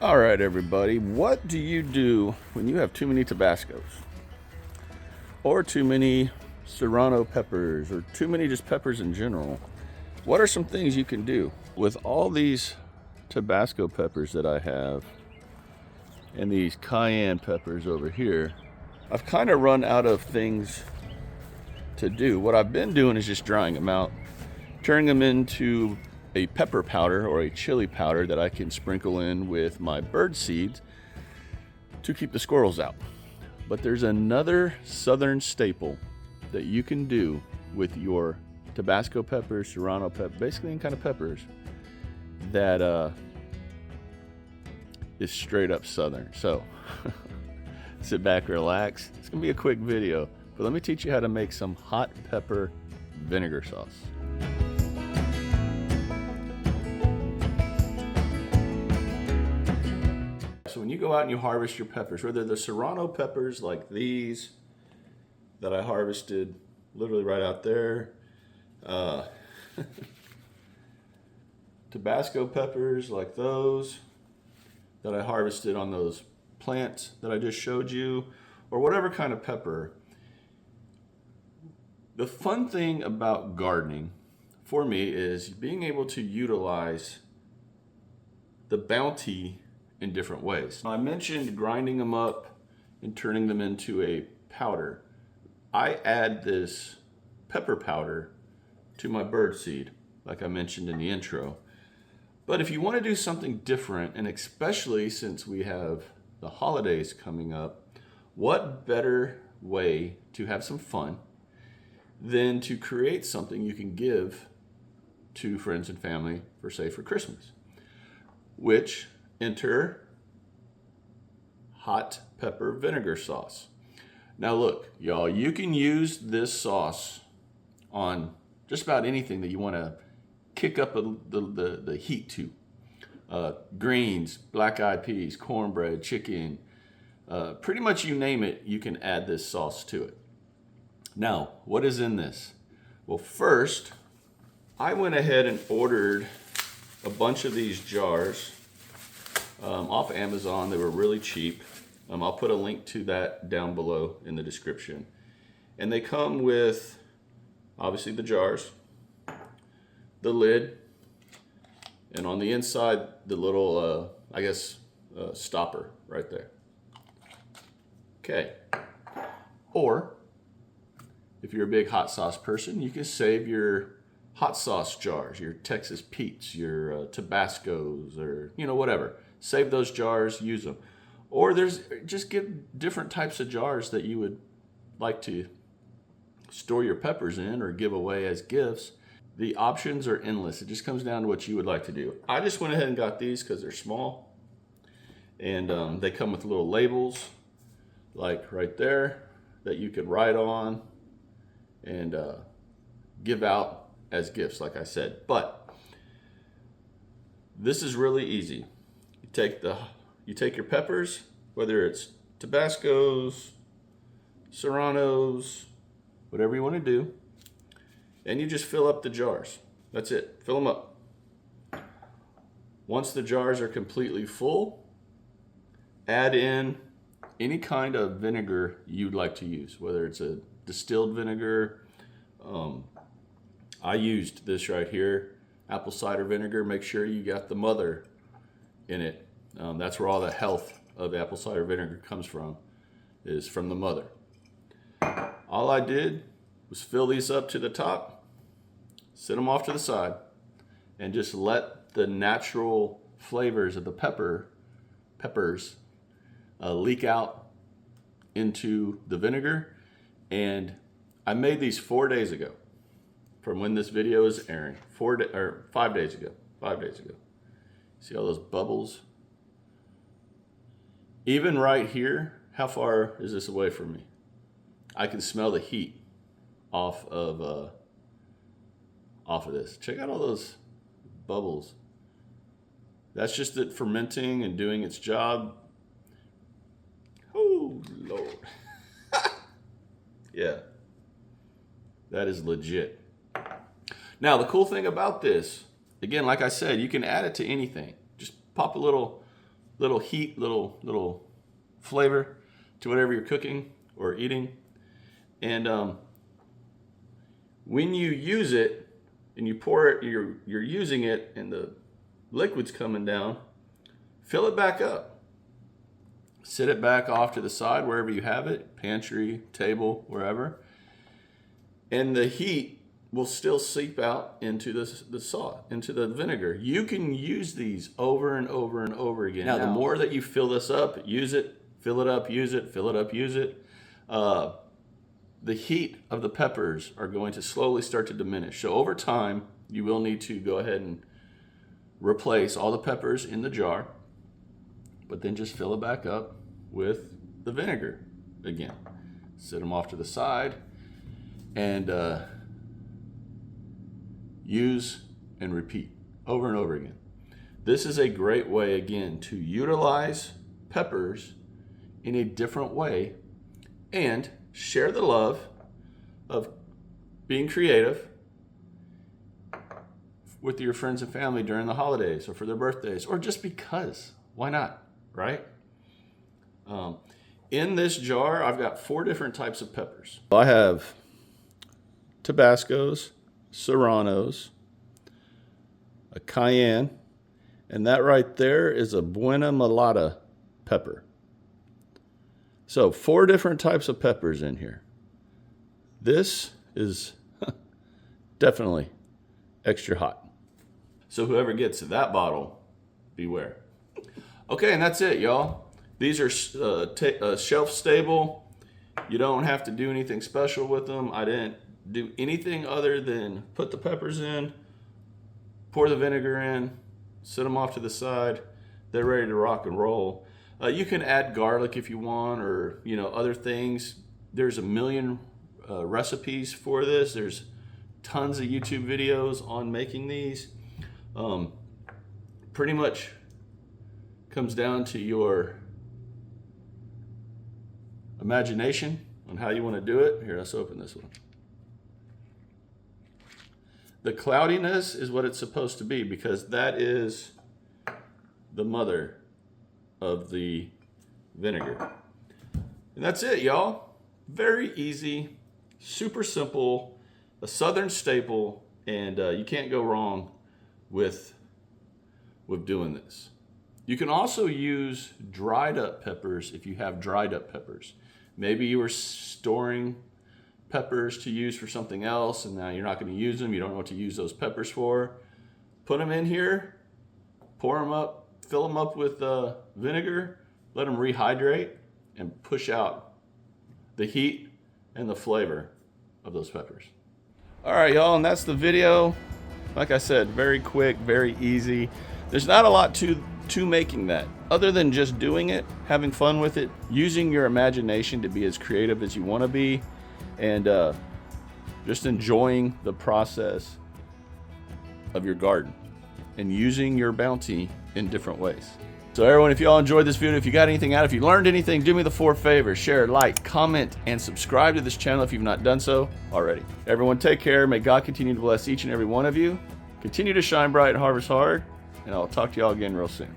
All right, everybody, what do you do when you have too many Tabascos or too many serrano peppers or too many just peppers in general? What are some things you can do with all these Tabasco peppers that I have and these cayenne peppers over here? I've kind of run out of things to do. What I've been doing is just drying them out, turning them into a pepper powder or a chili powder that I can sprinkle in with my bird seeds to keep the squirrels out. But there's another southern staple that you can do with your Tabasco peppers, serrano pepper, basically any kind of peppers that is straight up southern. So sit back, relax. It's gonna be a quick video, but let me teach you how to make some hot pepper vinegar sauce. So when you go out and you harvest your peppers, whether they're serrano peppers like these that I harvested literally right out there, Tabasco peppers like those that I harvested on those plants that I just showed you, or whatever kind of pepper. The fun thing about gardening for me is being able to utilize the bounty in different ways. I mentioned grinding them up and turning them into a powder. I add this pepper powder to my bird seed, like I mentioned in the intro. But if you want to do something different, and especially since we have the holidays coming up, what better way to have some fun than to create something you can give to friends and family for, say, for Christmas, which enter hot pepper vinegar sauce. Now look, y'all, you can use this sauce on just about anything that you want to kick up the heat to. Greens, black-eyed peas, cornbread, chicken, pretty much you name it, you can add this sauce to it. Now, what is in this? Well, first, I went ahead and ordered a bunch of these jars off Amazon. They were really cheap. I'll put a link to that down below in the description. And they come with, obviously, the jars, the lid, and on the inside, the little, stopper right there. Okay. Or, if you're a big hot sauce person, you can save your hot sauce jars, your Texas Pete's, your Tabascos, or, whatever. Save those jars, use them. Or just get different types of jars that you would like to store your peppers in or give away as gifts. The options are endless. It just comes down to what you would like to do. I just went ahead and got these because they're small. And they come with little labels, like right there, that you could write on and give out as gifts, like I said. But this is really easy. You take your peppers, whether it's Tabascos, Serranos, whatever you want to do, and you just fill up the jars. That's it. Fill them up. Once the jars are completely full, add in any kind of vinegar you'd like to use, whether it's a distilled vinegar. I used this right here, apple cider vinegar. Make sure you got the mother in it. That's where all the health of apple cider vinegar comes from, is from the mother. All I did was fill these up to the top, set them off to the side, and just let the natural flavors of the peppers leak out into the vinegar. And I made these 4 days ago, from when this video is airing. 5 days ago. 5 days ago. See all those bubbles? Even right here, how far is this away from me? I can smell the heat off of this. Check out all those bubbles. That's just it fermenting and doing its job. Oh, Lord. Yeah, that is legit. Now, the cool thing about this, again, like I said, you can add it to anything. Just pop a little little heat, little flavor to whatever you're cooking or eating. And when you use it and you pour it, you're using it and the liquid's coming down, fill it back up. Sit it back off to the side wherever you have it, pantry, table, wherever. And the heat will still seep out into the sauce, into the vinegar. You can use these over and over and over again. Now, the more that you fill this up, use it, fill it up, use it, fill it up, use it, the heat of the peppers are going to slowly start to diminish. So over time, you will need to go ahead and replace all the peppers in the jar, but then just fill it back up with the vinegar again. Set them off to the side and use and repeat over and over again. This is a great way, again, to utilize peppers in a different way and share the love of being creative with your friends and family during the holidays or for their birthdays, or just because. Why not, right? In this jar, I've got 4 different types of peppers. I have Tabascos, Serranos, a cayenne, and that right there is a Buena Mulata pepper. So 4 different types of peppers in here. This is definitely extra hot. So whoever gets that beware. Okay, and that's it, y'all. These are shelf stable. You don't have to do anything special with them. I didn't do anything other than put the peppers in, pour the vinegar in, set them off to the side. They're ready to rock and roll. You can add garlic if you want, or other things. There's a million recipes for this. There's tons of YouTube videos on making these. Pretty much comes down to your imagination on how you want to do it. Here, let's open this one. The cloudiness is what it's supposed to be, because that is the mother of the vinegar. And that's it, y'all. Very easy, super simple, a southern staple, and you can't go wrong with doing this. You can also use dried up peppers if you have dried up peppers. Maybe you were storing peppers to use for something else, and now you're not going to use them. You don't know what to use those peppers for. Put them in here, pour them up, fill them up with vinegar, let them rehydrate, and push out the heat and the flavor of those peppers. All right, y'all, and that's the video. Like I said, very quick, very easy. There's not a lot to making that, other than just doing it, having fun with it, using your imagination to be as creative as you want to be, and just enjoying the process of your garden and using your bounty in different ways. So everyone, if y'all enjoyed this video, if you got anything out, if you learned anything, do me the 4 favors: share, like, comment, and subscribe to this channel if you've not done so already. Everyone, take care. May God continue to bless each and every one of you. Continue to shine bright and harvest hard, and I'll talk to y'all again real soon.